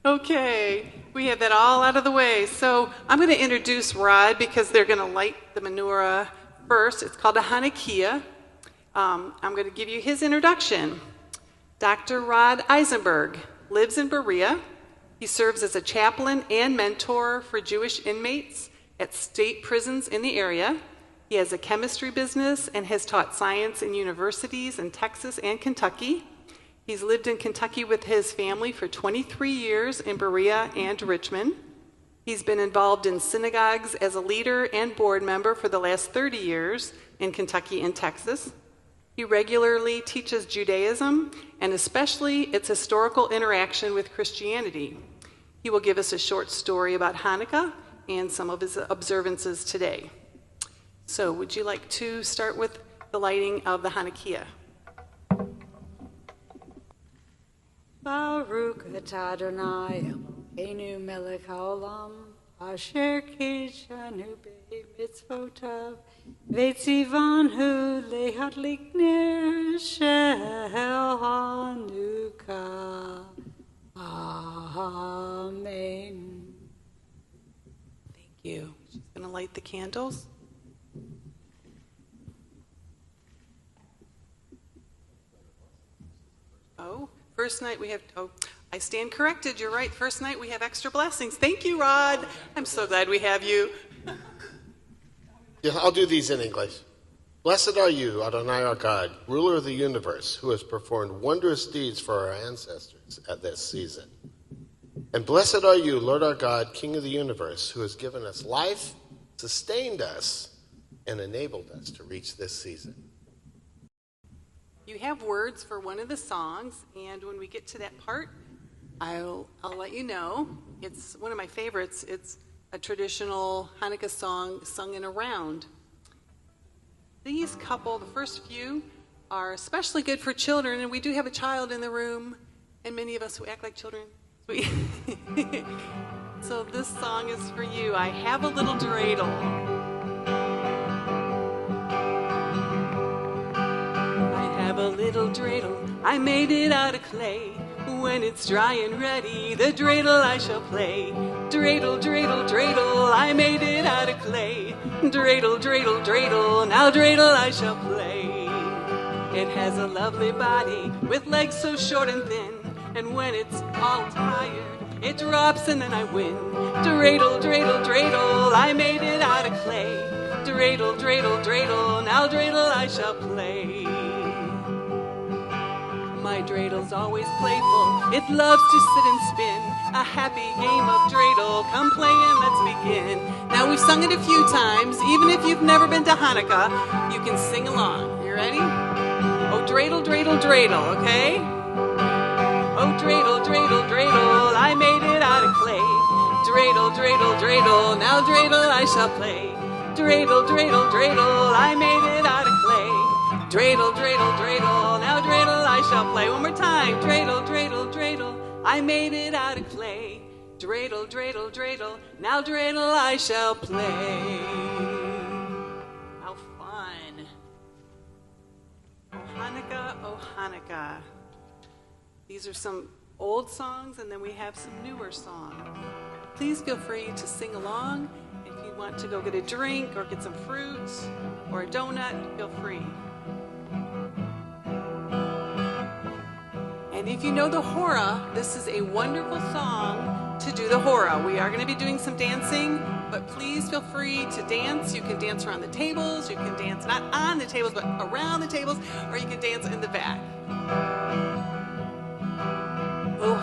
Okay, we have that all out of the way. So I'm going to introduce Rod because they're going to light the menorah first. It's called a Hanukkah. I'm going to give you his introduction. Dr. Rod Eisenberg lives in Berea. He serves as a chaplain and mentor for Jewish inmates at state prisons in the area. He has a chemistry business and has taught science in universities in Texas and Kentucky. He's lived in Kentucky with his family for 23 years in Berea and Richmond. He's been involved in synagogues as a leader and board member for the last 30 years in Kentucky and Texas. He regularly teaches Judaism and especially its historical interaction with Christianity. He will give us a short story about Hanukkah and some of his observances today. So would you like to start with the lighting of the Hanukkah? Baruch atah Adonai Eloheinu melech haolam asher kidshanu b'mitzvotav v'tzivanu lehadlik ner shel Hanukkah. Amen. Thank you. She's going to light the candles. Oh. First night we have, I stand corrected, you're right. First night we have extra blessings. Thank you, Rod. I'm so glad we have you. Yeah, I'll do these in English. Blessed are you, Adonai our God, ruler of the universe, who has performed wondrous deeds for our ancestors at this season. And blessed are you, Lord our God, King of the universe, who has given us life, sustained us, and enabled us to reach this season. You have words for one of the songs, and when we get to that part, I'll let you know. It's one of my favorites. It's a traditional Hanukkah song sung in a round. These couple, the first few, are especially good for children, and we do have a child in the room, and many of us who act like children. So this song is for you. I have a little dreidel. A little dreidel, I made it out of clay. When it's dry and ready, the dreidel I shall play. Dreidel, dreidel, dreidel, I made it out of clay. Dreidel, dreidel, dreidel, now dreidel I shall play. It has a lovely body with legs so short and thin, and when it's all tired, it drops and then I win. Dreidel, dreidel, dreidel, I made it out of clay. Dreidel, dreidel, dreidel, now dreidel I shall play. My dreidel's always playful, it loves to sit and spin. A happy game of dreidel, come play and let's begin. Now we've sung it a few times, even if you've never been to Hanukkah, you can sing along. You ready? Oh, dreidel, dreidel, dreidel, okay? Oh, dreidel, dreidel, dreidel, I made it out of clay. Dreidel, dreidel, dreidel, now dreidel I shall play. Dreidel, dreidel, dreidel, I made it out of clay. Dreidel, dreidel, dreidel, now dreidel I shall play. One more time. Dreidel, dreidel, dreidel, I made it out of clay. Dreidel, dreidel, dreidel, now dreidel I shall play. How fun. Oh Hanukkah, oh Hanukkah. These are some old songs, and then we have some newer songs. Please feel free to sing along. If you want to go get a drink or get some fruits or a donut, feel free. And if you know the hora, this is a wonderful song to do the hora. We are going to be doing some dancing, but please feel free to dance. You can dance around the tables. You can dance not on the tables, but around the tables, or you can dance in the back. Oh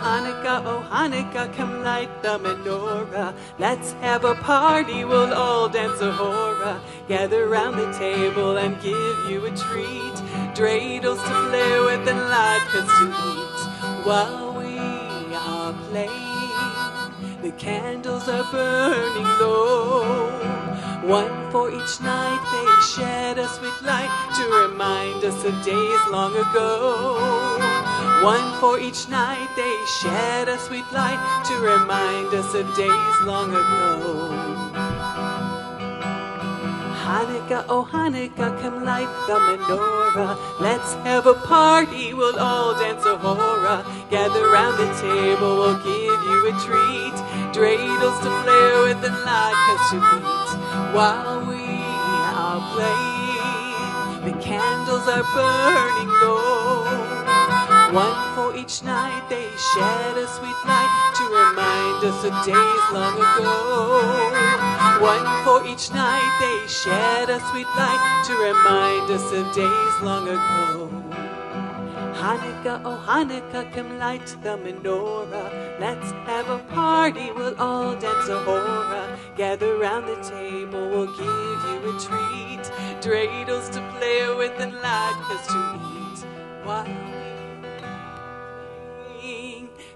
Hanukkah, come light the menorah. Let's have a party, we'll all dance a hora. Gather round the table and give you a treat. Dreidels to play with and latkes to eat. While we are playing, the candles are burning low. One for each night they shed a sweet light to remind us of days long ago. One for each night they shed a sweet light to remind us of days long ago. Hanukkah, oh Hanukkah, come light the menorah. Let's have a party, we'll all dance a hora. Gather round the table, we'll give you a treat. Dreidels to play with and latkes to eat. While we are playing, the candles are burning low. One for each night, they shed a sweet light to remind us of days long ago. One for each night, they shed a sweet light to remind us of days long ago. Hanukkah, oh Hanukkah, come light the menorah. Let's have a party, we'll all dance a hora. Gather round the table, we'll give you a treat. Dreidels to play with and latkes to eat. While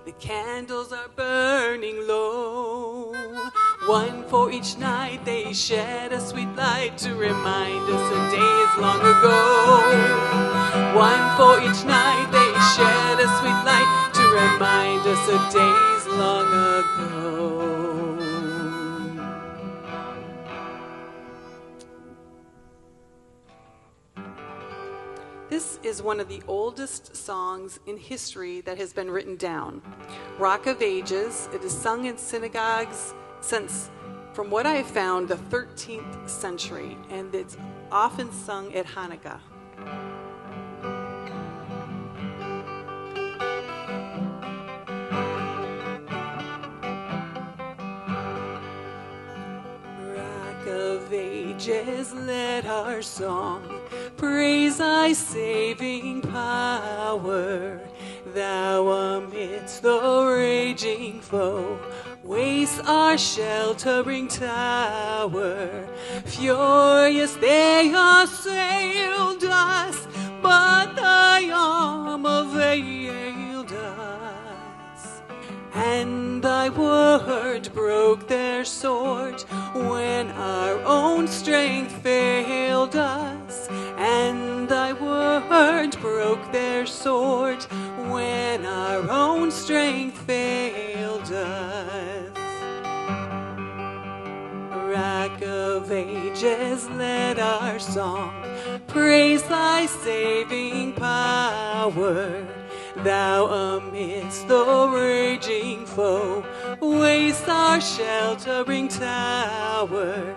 the candles are burning low. One for each night, they shed a sweet light to remind us of days long ago. One for each night, they shed a sweet light to remind us of days long ago. This is one of the oldest songs in history that has been written down. Rock of Ages. It is sung in synagogues since, from what I have found, the 13th century, and it's often sung at Hanukkah. Rock of Ages, let our song praise thy saving power. Thou amidst the raging foe, waste our sheltering tower. Furious they assailed us, but thy arm availed us. And thy word broke their sword when our own strength failed us. And thy word broke their sword when our own strength failed us. Rock of Ages, let our song praise thy saving power. Thou amidst the raging foe, waste our sheltering tower.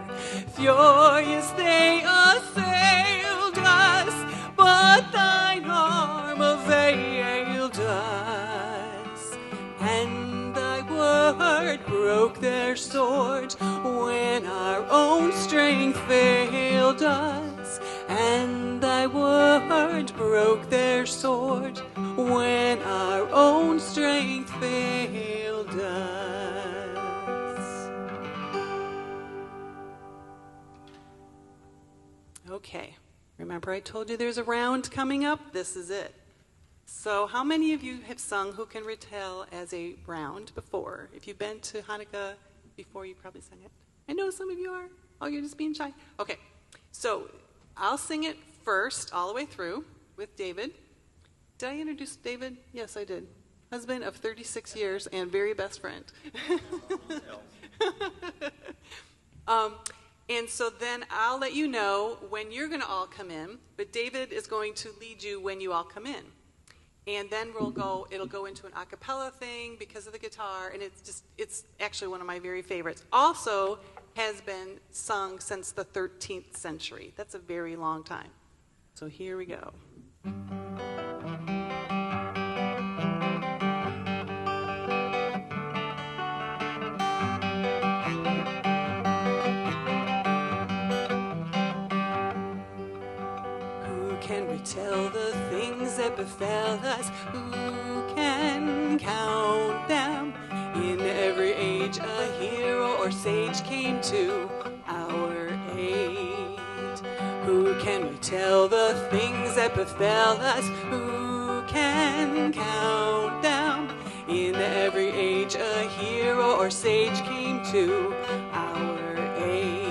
Furious they assailed us, but thine arm availed us. And thy word broke their sword when our own strength failed us. And thy word broke their sword when our own strength failed us. Okay, remember I told you there's a round coming up? This is it. So how many of you have sung Who Can Retell as a round before? If you've been to Hanukkah before, you probably sang it. I know some of you are. Oh, you're just being shy. Okay, so I'll sing it first all the way through with David. Did I introduce David? Yes, I did. Husband of 36 years and very best friend. And so then I'll let you know when you're going to all come in, but David is going to lead you when you all come in. And then it'll go into an a cappella thing because of the guitar, and it's actually one of my very favorites. Also has been sung since the 13th century. That's a very long time. So here we go. Tell the things that befell us. Who can count them? In every age a hero or sage came to our aid. Who can retell the things that befell us? Who can count them? In every age a hero or sage came to our aid.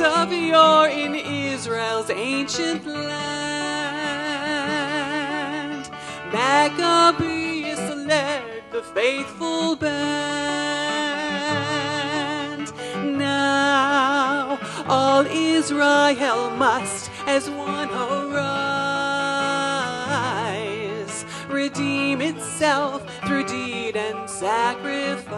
Of yore in Israel's ancient land, Maccabeus led the faithful band. Israel must as one arise, redeem itself through deed and sacrifice.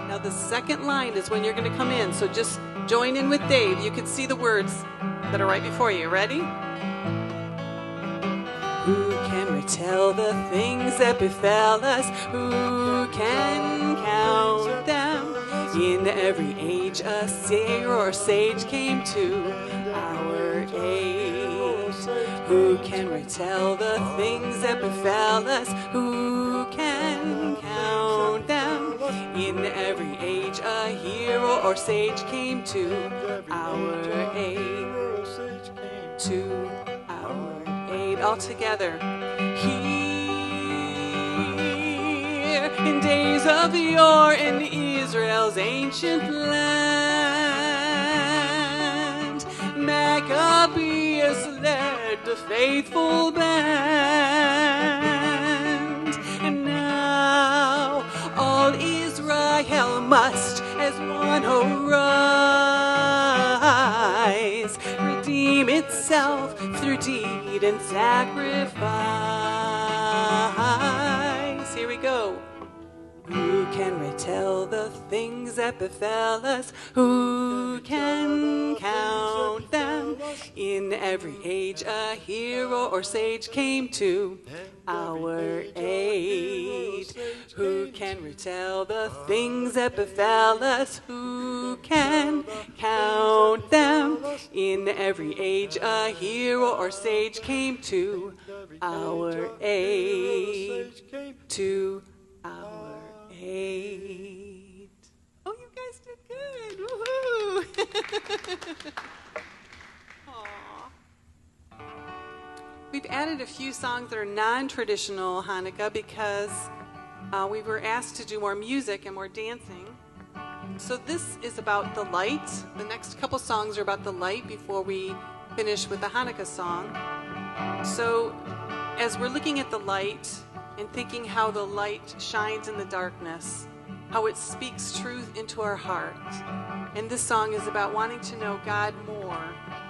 Now the second line is when you're going to come in, so just join in with Dave. You can see the words that are right before you. Ready? Who can retell the things that befell us? Who can count them? In every age a seer or sage came to our aid. Who can retell the things that befell us? Who can count them? In every age a hero or sage came to our aid. To our aid. All together. Here in days of yore in Israel's ancient land, Maccabeus led the faithful band. And now all Israel must as one arise, redeem itself through deed and sacrifice. Here we go. Who can retell the things that befell us? Who can count them? In every age a hero or sage came to our aid. Who can retell the things that befell us? Who can count them? In every age a hero or sage came to our aid. To our aid. Oh, you guys did good. Woohoo! Aw. We've added a few songs that are non-traditional Hanukkah because we were asked to do more music and more dancing. So this is about the light. The next couple songs are about the light before we finish with the Hanukkah song. So as we're looking at the light and thinking how the light shines in the darkness, how it speaks truth into our heart. And this song is about wanting to know God more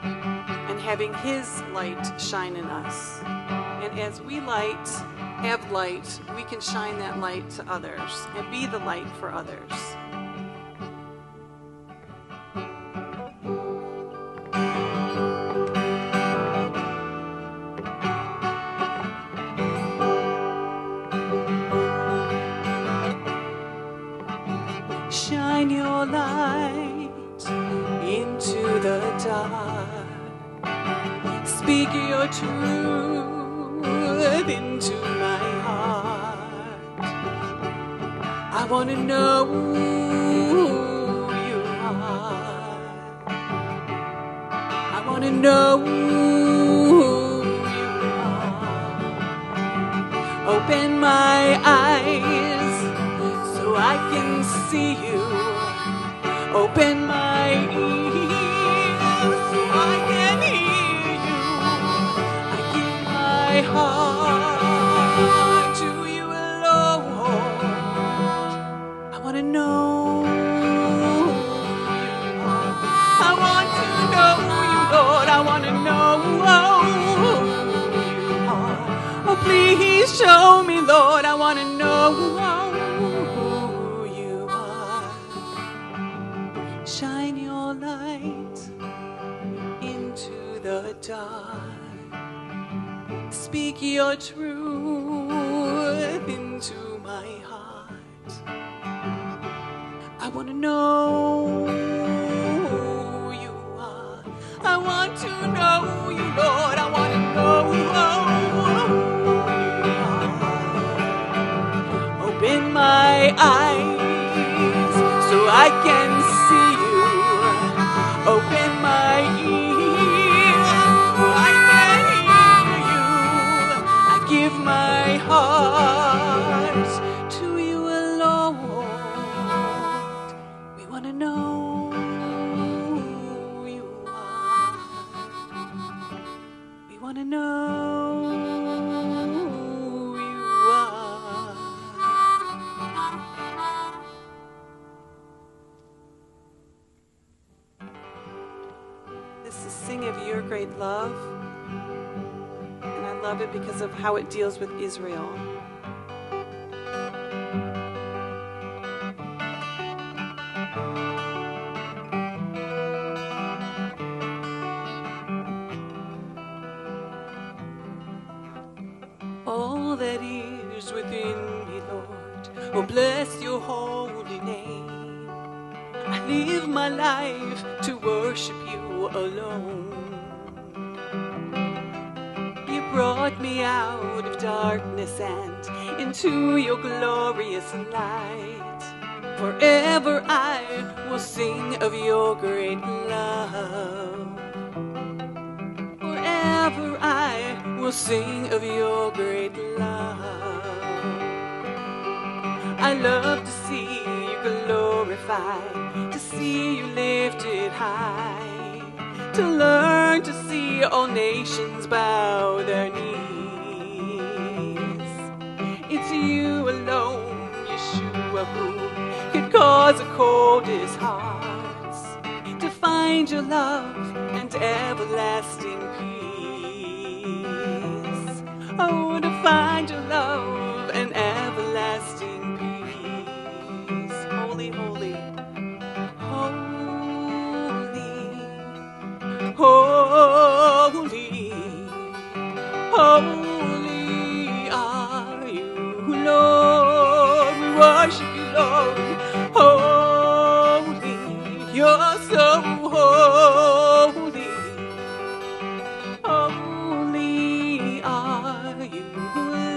and having His light shine in us. And as we have light, we can shine that light to others and be the light for others. Shine your light into the dark. Speak your truth into my heart. I want to know who you are. I want to know who you are. Open my eyes so I can see you. Open my ears so I can hear you. I give my heart to you alone. I want to know who you are. I want to know you, Lord. I want to know who you are. Oh, please show me, Lord. I want to know who you are. Shine your light into the dark. Speak your truth into my heart. I want to know who you are. I want to know you, Lord. I want to know who you are. Open my eyes so I can see you. Open my ears so I can hear you. I give my heart to you alone. We want to know who you are. We want to know who you are. great love, and I love it because of how it deals with Israel. All that is within me, Lord, oh bless your holy name. I live my life to worship you alone. You brought me out of darkness and into your glorious light. Forever I will sing of your great love. Forever I will sing of your great love. I love to see you glorified, to see you lifted high, to learn to see all nations bow their knees. It's you alone, Yeshua, who could cause the coldest hearts to find your love and everlasting peace. Oh, to find your love and everlasting peace. Holy, holy, holy, holy, holy are you, Lord. We worship you, Lord. Holy, you're so holy. Holy are you,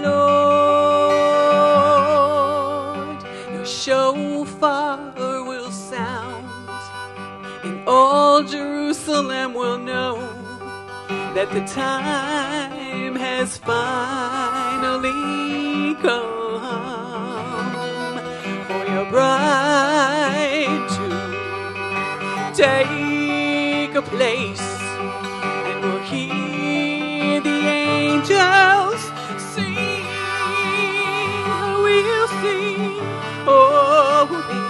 Lord. Your shofar will sound, and all Jerusalem will know that the time has finally come for your bride to take a place. We'll hear the angels sing. We'll sing, holy,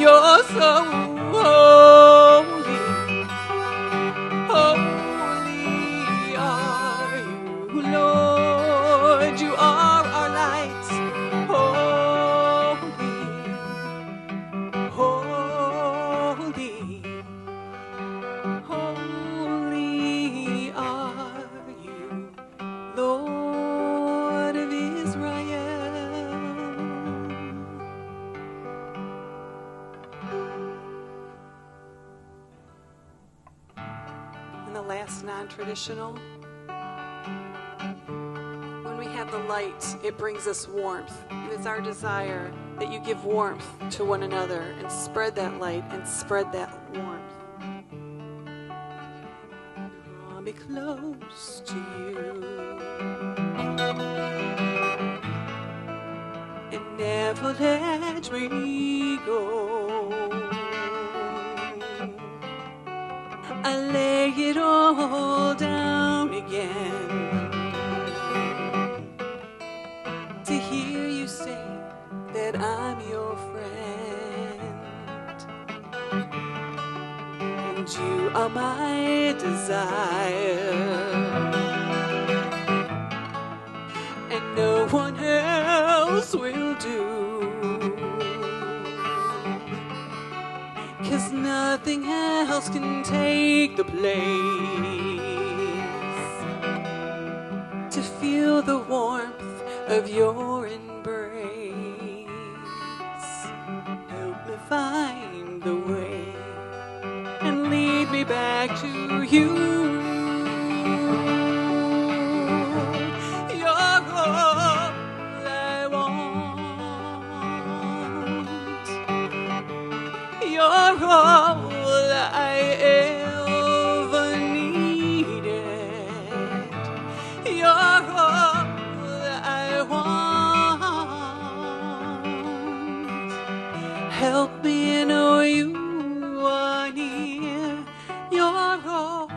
you're so holy. Holy are you, Lord. You are our light. Holy, holy, holy are you, Lord of Israel. And the last non-traditional, when we have the light, it brings us warmth. And it's our desire that you give warmth to one another and spread that light and spread that warmth. Draw me close to you and never let me go. I lay it all down again to hear you say that I'm your friend, and you are my desire, and no one else will do. 'Cause nothing else can take the place to feel the warmth of your embrace. Help me find the way and lead me back to you. You're all I want. You're all I ever needed. You're all I want. Help me know you are near. You're all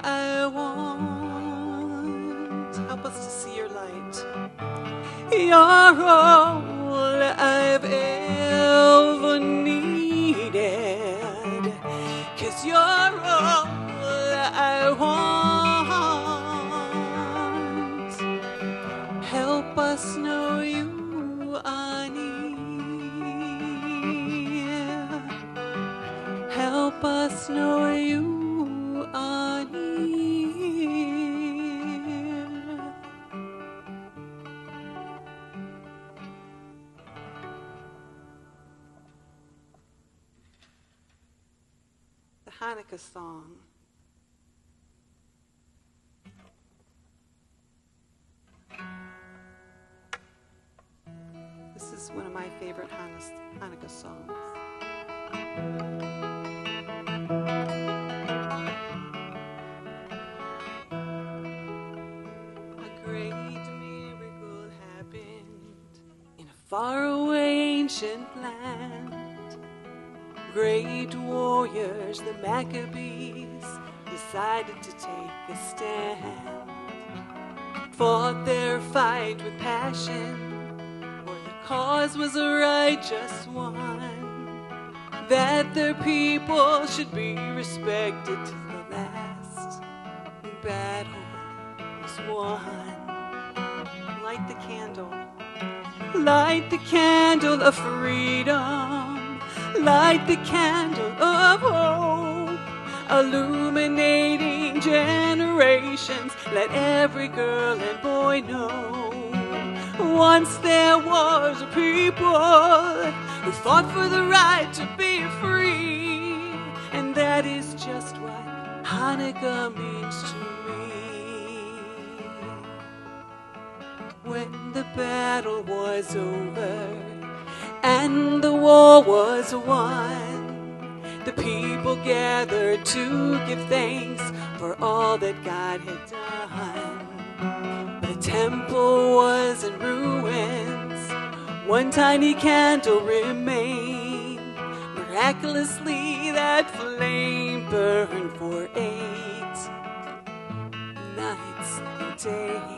I want. Help us to see your light. You're all I've ever needed. 'Cause you're all I want. us know you are near. Help us know you are near. The Hanukkah song. This is one of my favorite Hanukkah songs. A great miracle happened in a faraway ancient land. Great warriors, the Maccabees, decided to take a stand. Fought their fight with passion, cause was a righteous one, that their people should be respected to the last. Battle was won. Light the candle. Light the candle of freedom. Light the candle of hope, illuminating generations. Let every girl and boy know. Once there was a people who fought for the right to be free, and that is just what Hanukkah means to me. When the battle was over and the war was won, the people gathered to give thanks for all that God had done. The temple was in ruins, one tiny candle remained. Miraculously that flame burned for 8 nights and days.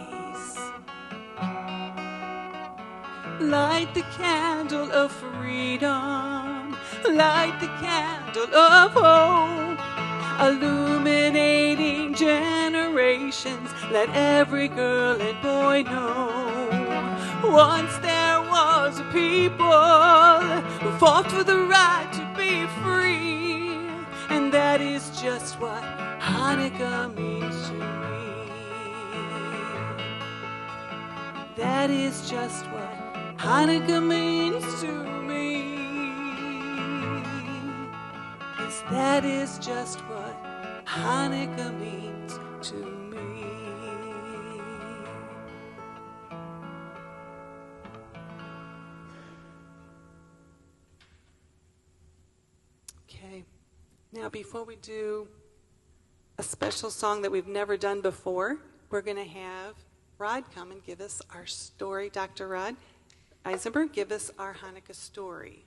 Light the candle of freedom, light the candle of hope, illuminating generations. Let every girl and boy know. Once there was a people who fought for the right to be free, and that is just what Hanukkah means to me. That is just what Hanukkah means to me. Yes, that is just what Hanukkah means to me. Okay, now before we do a special song that we've never done before, we're going to have Rod come and give us our story. Dr. Rod Eisenberg, give us our Hanukkah story.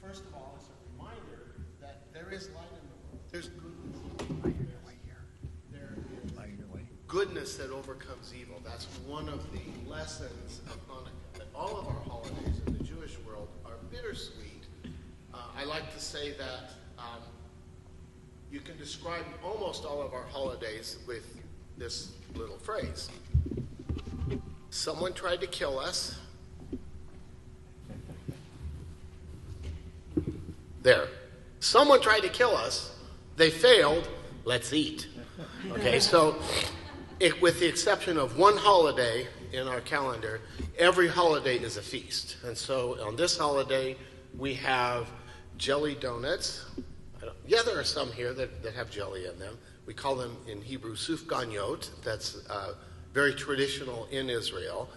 First of all, it's a reminder that there is light in the world. There's goodness. There is goodness that overcomes evil. That's one of the lessons of Hanukkah. That all of our holidays in the Jewish world are bittersweet. I like to say that you can describe almost all of our holidays with this little phrase. Someone tried to kill us. There. Someone tried to kill us. They failed. Let's eat. Okay, so with the exception of one holiday in our calendar, every holiday is a feast. And so on this holiday, we have jelly donuts. There are some here that have jelly in them. We call them in Hebrew sufganiyot. That's very traditional in Israel.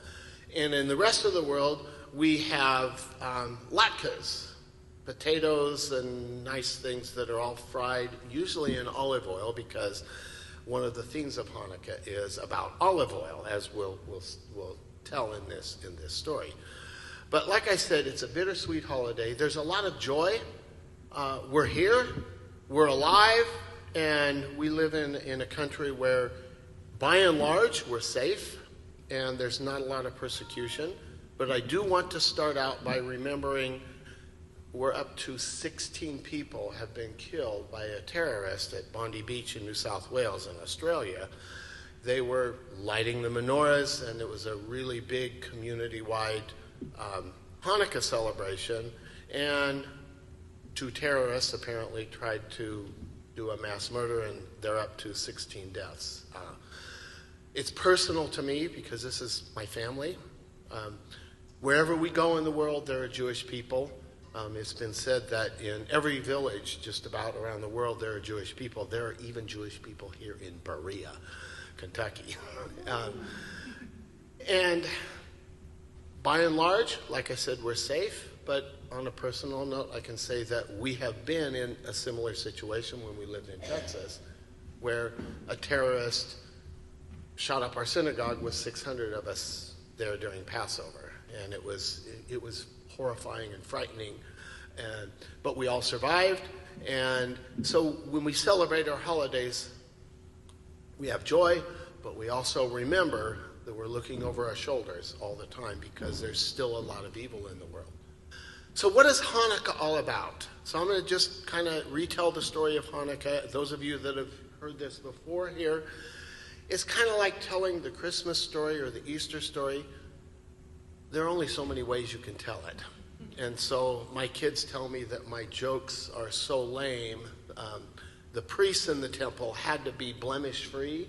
And in the rest of the world, we have latkes. Potatoes and nice things that are all fried, usually in olive oil, because one of the themes of Hanukkah is about olive oil, as we'll tell in this story. But like I said, it's a bittersweet holiday. There's a lot of joy. We're here, we're alive, and we live in a country where By and large, we're safe, and there's not a lot of persecution. But I do want to start out by remembering we're up to 16 people have been killed by a terrorist at Bondi Beach in New South Wales in Australia. They were lighting the menorahs, and it was a really big community-wide Hanukkah celebration, and 2 terrorists apparently tried to do a mass murder, and they're up to 16 deaths. It's personal to me because this is my family. Wherever we go in the world, there are Jewish people. It's been said that in every village just about around the world, there are Jewish people. There are even Jewish people here in Berea, Kentucky. And by and large, like I said, we're safe. But on a personal note, I can say that we have been in a similar situation when we lived in Texas, where a terrorist shot up our synagogue with 600 of us there during Passover. And it was horrifying and frightening. But we all survived. And so when we celebrate our holidays, we have joy, but we also remember that we're looking over our shoulders all the time because there's still a lot of evil in the world. So what is Hanukkah all about? So I'm going to just kind of retell the story of Hanukkah. Those of you that have heard this before here, it's kind of like telling the Christmas story or the Easter story. There are only so many ways you can tell it. And so my kids tell me that my jokes are so lame. The priests in the temple had to be blemish-free.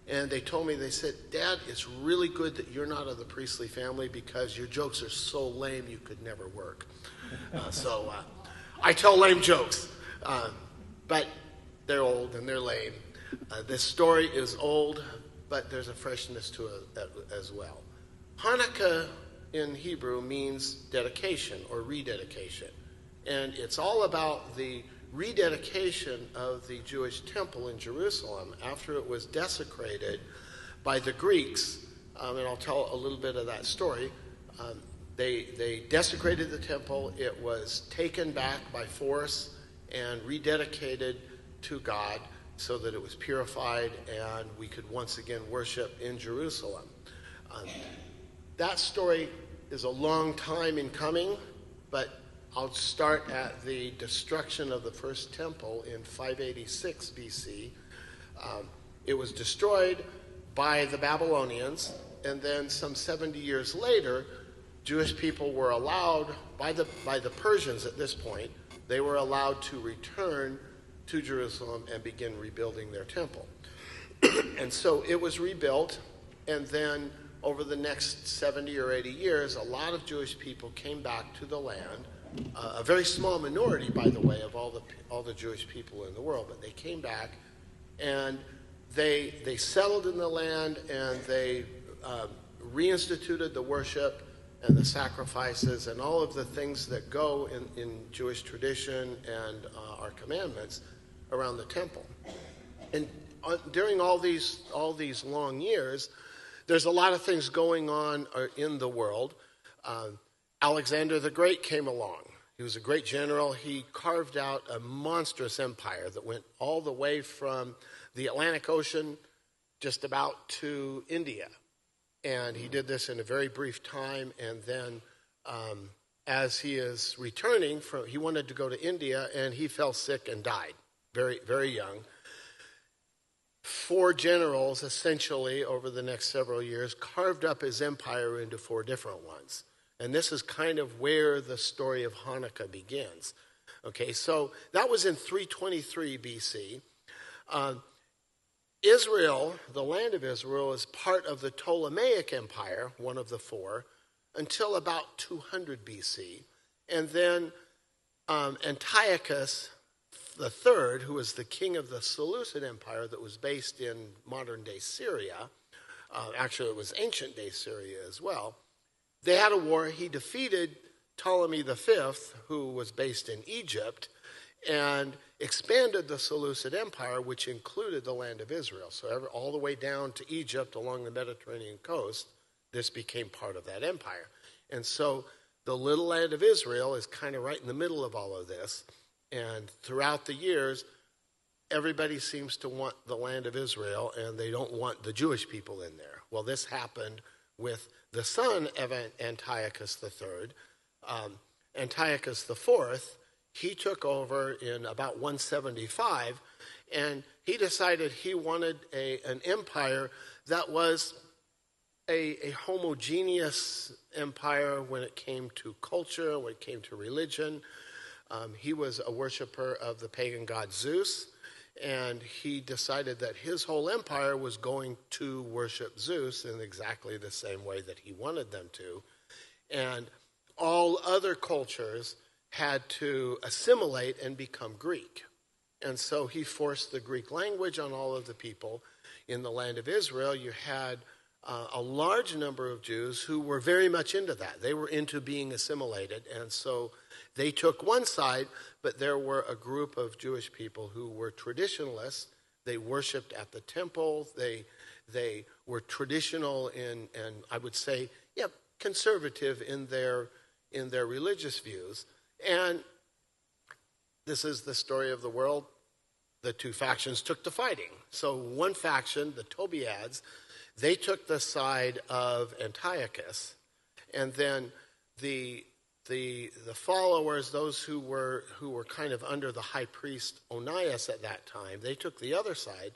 And they told me, they said, Dad, it's really good that you're not of the priestly family because your jokes are so lame you could never work. So I tell lame jokes, but they're old and they're lame. This story is old, but there's a freshness to it as well. Hanukkah in Hebrew means dedication or rededication. And it's all about the rededication of the Jewish temple in Jerusalem after it was desecrated by the Greeks. And I'll tell a little bit of that story. They desecrated the temple. It was taken back by force and rededicated to God so that it was purified and we could once again worship in Jerusalem. That story is a long time in coming, but I'll start at the destruction of the first temple in 586 BC. It was destroyed by the Babylonians, and then some 70 years later, Jewish people were allowed, by the Persians at this point, they were allowed to return to Jerusalem and begin rebuilding their temple. And so it was rebuilt, and then over the next 70 or 80 years, a lot of Jewish people came back to the land. A very small minority, by the way, of all the Jewish people in the world, but they came back and they settled in the land and they reinstituted the worship and the sacrifices and all of the things that go in Jewish tradition and our commandments around the temple. And during all these long years, there's a lot of things going on in the world. Alexander the Great came along. He was a great general. He carved out a monstrous empire that went all the way from the Atlantic Ocean just about to India. And he did this in a very brief time. And then as he is returning, he wanted to go to India, and he fell sick and died very, very young. 4 generals, essentially, over the next several years, carved up his empire into 4 different ones. And this is kind of where the story of Hanukkah begins. Okay, so that was in 323 BC. Israel, the land of Israel, is part of the Ptolemaic Empire, one of the 4, until about 200 BC. And then Antiochus III, who was the king of the Seleucid Empire that was based in modern-day Syria, actually it was ancient-day Syria as well, they had a war. He defeated Ptolemy V, who was based in Egypt, and expanded the Seleucid Empire, which included the land of Israel. So all the way down to Egypt along the Mediterranean coast, this became part of that empire. And so the little land of Israel is kind of right in the middle of all of this. And throughout the years, everybody seems to want the land of Israel, and they don't want the Jewish people in there. Well, this happened with the son of Antiochus III, Antiochus IV. He took over in about 175, and he decided he wanted an empire that was a homogeneous empire when it came to culture, when it came to religion. He was a worshiper of the pagan god Zeus, and he decided that his whole empire was going to worship Zeus in exactly the same way that he wanted them to. And all other cultures had to assimilate and become Greek. And so he forced the Greek language on all of the people. In the land of Israel, you had a large number of Jews who were very much into that. They were into being assimilated, and so they took one side, but there were a group of Jewish people who were traditionalists. They worshipped at the temple. They were traditional and I would say, conservative in their religious views. And this is the story of the world. The two factions took to fighting. So one faction, the Tobiads, they took the side of Antiochus, and then the followers, those who were kind of under the high priest Onias at that time, they took the other side.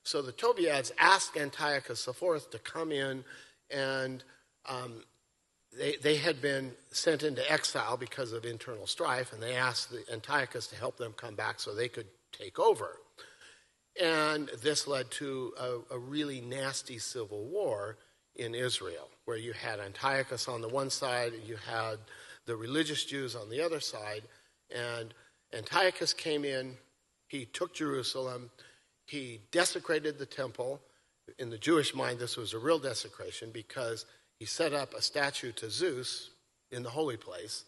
So the Tobiads asked Antiochus IV to come in, and they had been sent into exile because of internal strife, and they asked Antiochus to help them come back so they could take over. And this led to a really nasty civil war in Israel, where you had Antiochus on the one side, and you had the religious Jews on the other side. And Antiochus came in, he took Jerusalem, he desecrated the temple. In the Jewish mind, this was a real desecration because he set up a statue to Zeus in the holy place.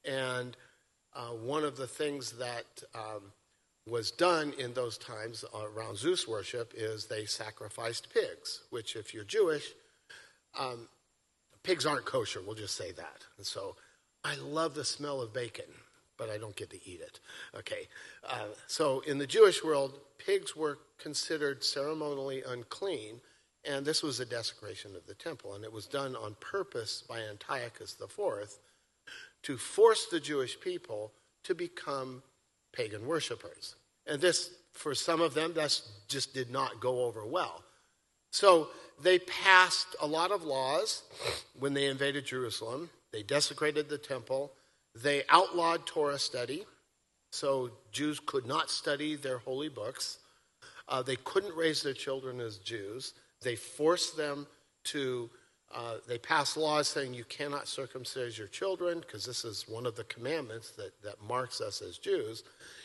And one of the things that was done in those times around Zeus worship is they sacrificed pigs, which if you're Jewish, pigs aren't kosher, we'll just say that. And so I love the smell of bacon, but I don't get to eat it. Okay, so in the Jewish world, pigs were considered ceremonially unclean, and this was a desecration of the temple, and it was done on purpose by Antiochus IV to force the Jewish people to become pagan worshipers. And this, for some of them, that just did not go over well. So they passed a lot of laws when they invaded Jerusalem. They desecrated the temple. They outlawed Torah study, so Jews could not study their holy books. They couldn't raise their children as Jews. They forced them to, they passed laws saying you cannot circumcise your children, because this is one of the commandments that marks us as Jews.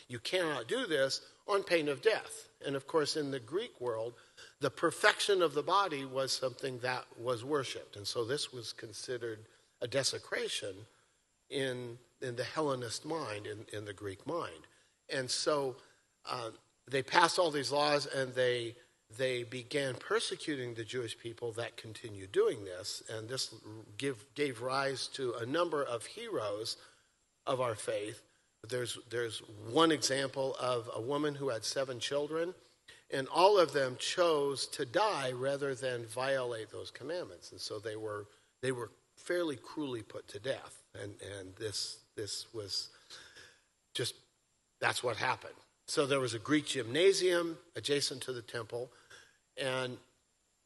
You cannot do this on pain of death. And of course, in the Greek world, the perfection of the body was something that was worshipped. And so this was considered a desecration in the Hellenist mind, in the Greek mind. And so they passed all these laws, and they began persecuting the Jewish people that continued doing this. And this gave rise to a number of heroes of our faith. There's one example of a woman who had 7 children, and all of them chose to die rather than violate those commandments. And so they were fairly cruelly put to death. And this was just, that's what happened. So there was a Greek gymnasium adjacent to the temple, and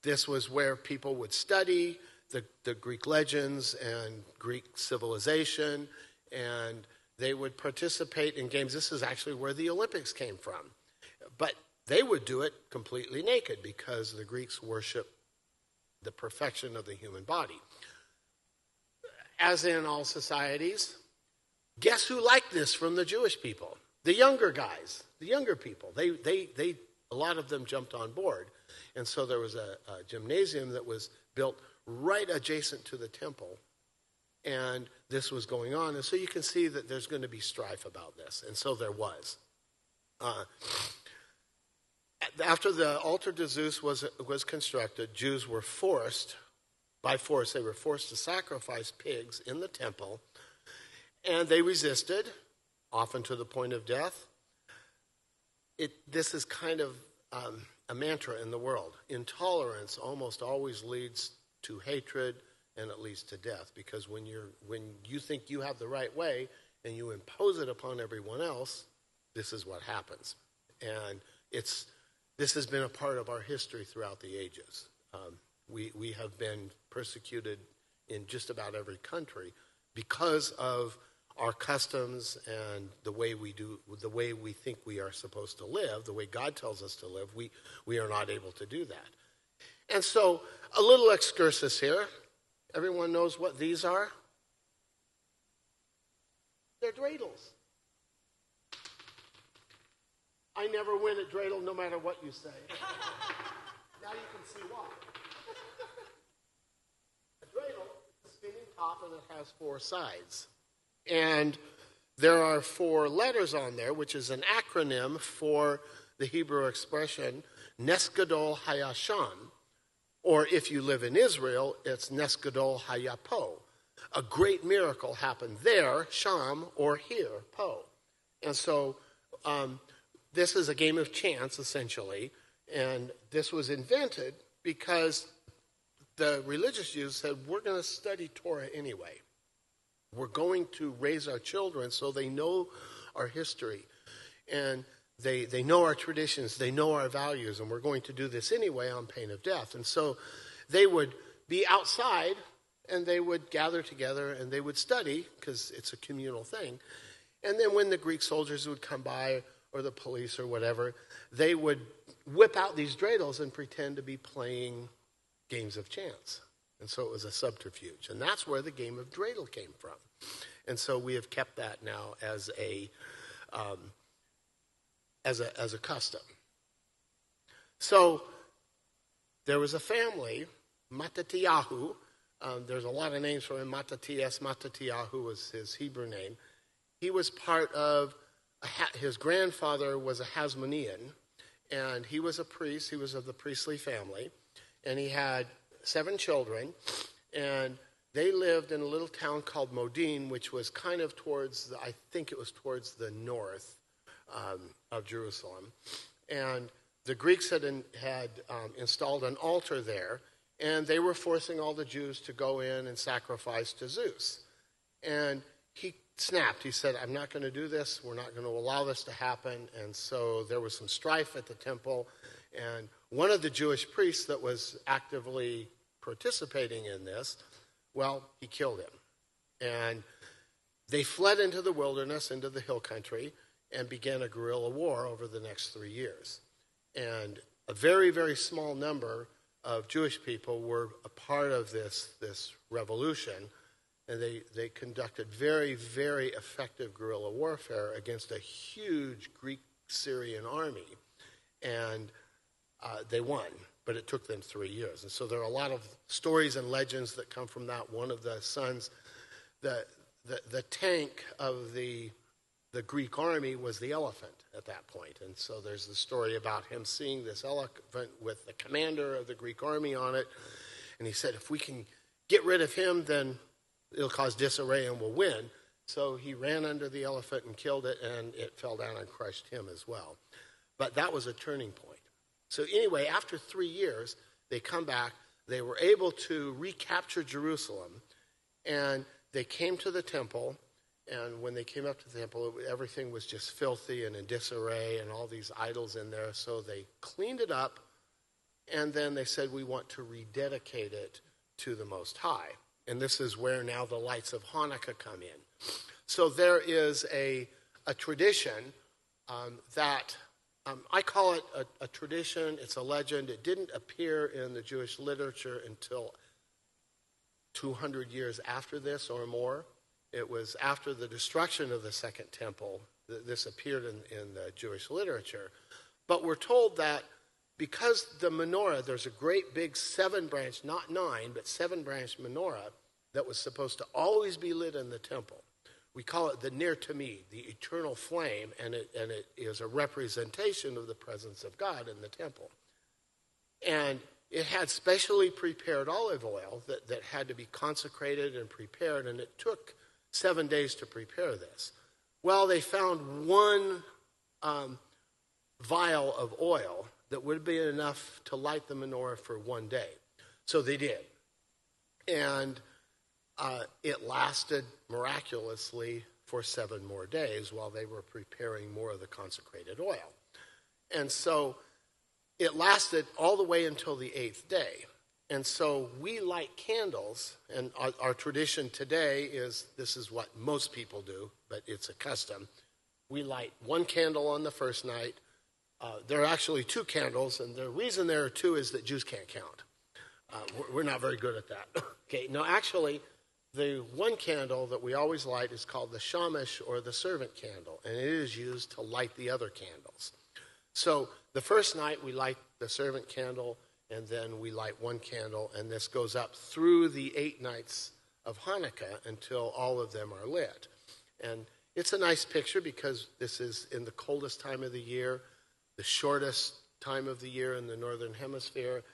this was where people would study the Greek legends and Greek civilization, and they would participate in games. This is actually where the Olympics came from. But they would do it completely naked because the Greeks worship the perfection of the human body. As in all societies, guess who liked this from the Jewish people? The younger guys, the younger people. They a lot of them jumped on board. And so there was a gymnasium that was built right adjacent to the temple. And this was going on. And so you can see that there's going to be strife about this. And so there was. After the altar to Zeus was constructed, Jews were forced, by force, they were forced to sacrifice pigs in the temple. And they resisted, often to the point of death. this is kind of a mantra in the world. Intolerance almost always leads to hatred, and it leads to death. Because when you think you have the right way and you impose it upon everyone else, this is what happens. And this has been a part of our history throughout the ages. We have been persecuted in just about every country because of our customs and the way we think we are supposed to live, the way God tells us to live. We are not able to do that. And so, a little excursus here. Everyone knows what these are? They're dreidels. I never win at dreidel no matter what you say. Now you can see why. A dreidel is a spinning top and it has 4 sides. And there are 4 letters on there, which is an acronym for the Hebrew expression Nes Gadol Hayasham, or if you live in Israel, it's Nes Gadol Hayapo. A great miracle happened there, Sham, or here, Po. And so this is a game of chance, essentially, and this was invented because the religious Jews said, we're going to study Torah anyway. We're going to raise our children so they know our history, and they know our traditions, they know our values, and we're going to do this anyway on pain of death. And so they would be outside, and they would gather together, and they would study, because it's a communal thing. And then when the Greek soldiers would come by, or the police or whatever, they would whip out these dreidels and pretend to be playing games of chance. And so it was a subterfuge. And that's where the game of dreidel came from. And so we have kept that now as a custom. So there was a family, Mattatyahu. There's a lot of names for him. Mattatyahu was his Hebrew name. He was part of, his grandfather was a Hasmonean, and he was a priest. He was of the priestly family, and he had 7 children, and they lived in a little town called Modin, which was kind of towards, I think it was towards the north of Jerusalem. And the Greeks had installed an altar there, and they were forcing all the Jews to go in and sacrifice to Zeus. And he snapped. He said, I'm not going to do this. We're not going to allow this to happen. And so there was some strife at the temple, and one of the Jewish priests that was actively participating in this, well, he killed him. And they fled into the wilderness, into the hill country, and began a guerrilla war over the next 3 years. And a very, very small number of Jewish people were a part of this revolution, and they conducted very, very effective guerrilla warfare against a huge Greek-Syrian army. And they won, but it took them 3 years. And so there are a lot of stories and legends that come from that. One of the sons, the tank of the Greek army was the elephant at that point. And so there's the story about him seeing this elephant with the commander of the Greek army on it. And he said, if we can get rid of him, then it'll cause disarray and we'll win. So he ran under the elephant and killed it, and it fell down and crushed him as well. But that was a turning point. So anyway, after 3 years, they come back. They were able to recapture Jerusalem, and they came to the temple. And when they came up to the temple, everything was just filthy and in disarray and all these idols in there. So they cleaned it up, and then they said, we want to rededicate it to the Most High. And this is where now the lights of Hanukkah come in. So there is a tradition that I call it a tradition. It's a legend. It didn't appear in the Jewish literature until 200 years after this or more. It was after the destruction of the Second Temple that this appeared in the Jewish literature. But we're told that because the menorah, there's a great big 7-branch, not 9, but 7-branch menorah that was supposed to always be lit in the temple. We call it the Ner Tamid, the eternal flame, and it is a representation of the presence of God in the temple. And it had specially prepared olive oil that had to be consecrated and prepared, and it took 7 days to prepare this. Well, they found one vial of oil that would be enough to light the menorah for one day. So they did. And it lasted miraculously for 7 more days while they were preparing more of the consecrated oil. And so it lasted all the way until the 8th day. And so we light candles, and our tradition today is, this is what most people do, but it's a custom. We light 1 candle on the first night. There are actually 2 candles, and the reason there are 2 is that Jews can't count. We're not very good at that. Okay, no, actually, the 1 candle that we always light is called the shamash, or the servant candle, and it is used to light the other candles. So the first night we light the servant candle, and then we light 1 candle, and this goes up through the 8 nights of Hanukkah until all of them are lit. And it's a nice picture because this is in the coldest time of the year, the shortest time of the year in the northern hemisphere,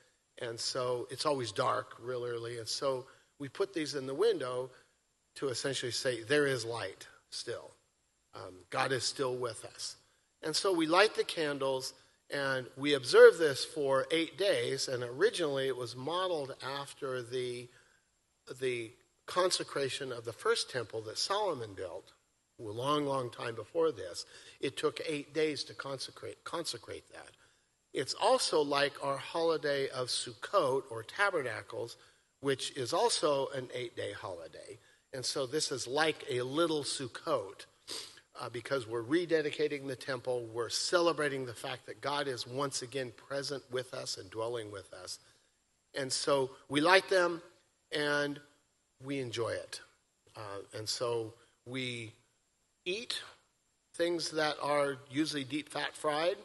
and so it's always dark real early. And so we put these in the window to essentially say there is light still. God is still with us. And so we light the candles, and we observe this for 8 days, and originally it was modeled after the consecration of the first temple that Solomon built a long, long time before this. It took 8 days to consecrate that. It's also like our holiday of Sukkot, or Tabernacles, which is also an 8-day holiday. And so this is like a little Sukkot. Because we're rededicating the temple, we're celebrating the fact that God is once again present with us and dwelling with us. And so we light them and we enjoy it. And so we eat things that are usually deep fat fried,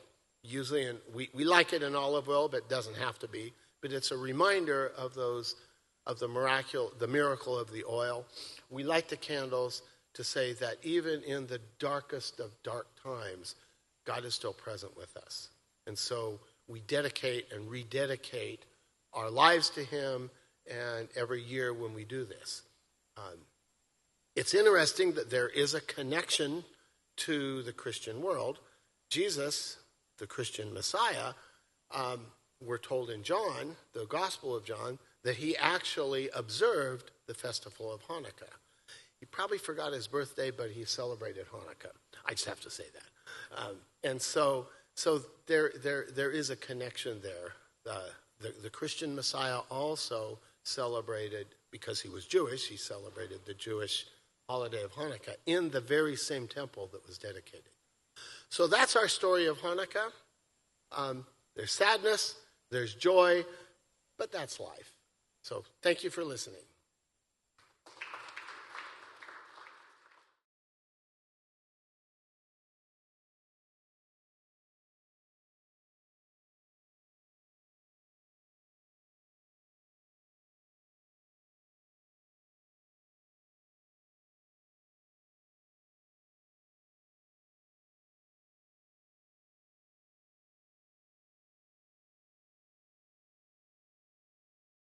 and we like it in olive oil, but it doesn't have to be. But it's a reminder of the miracle of the oil. We light the candles to say that even in the darkest of dark times, God is still present with us. And so we dedicate and rededicate our lives to him, and every year when we do this. It's interesting that there is a connection to the Christian world. Jesus, the Christian Messiah, we're told in John, the Gospel of John, that he actually observed the festival of Hanukkah. He probably forgot his birthday, but he celebrated Hanukkah. I just have to say that. And so there is a connection there. The Christian Messiah also celebrated, because he was Jewish, he celebrated the Jewish holiday of Hanukkah in the very same temple that was dedicated. So that's our story of Hanukkah. There's sadness, there's joy, but that's life. So thank you for listening.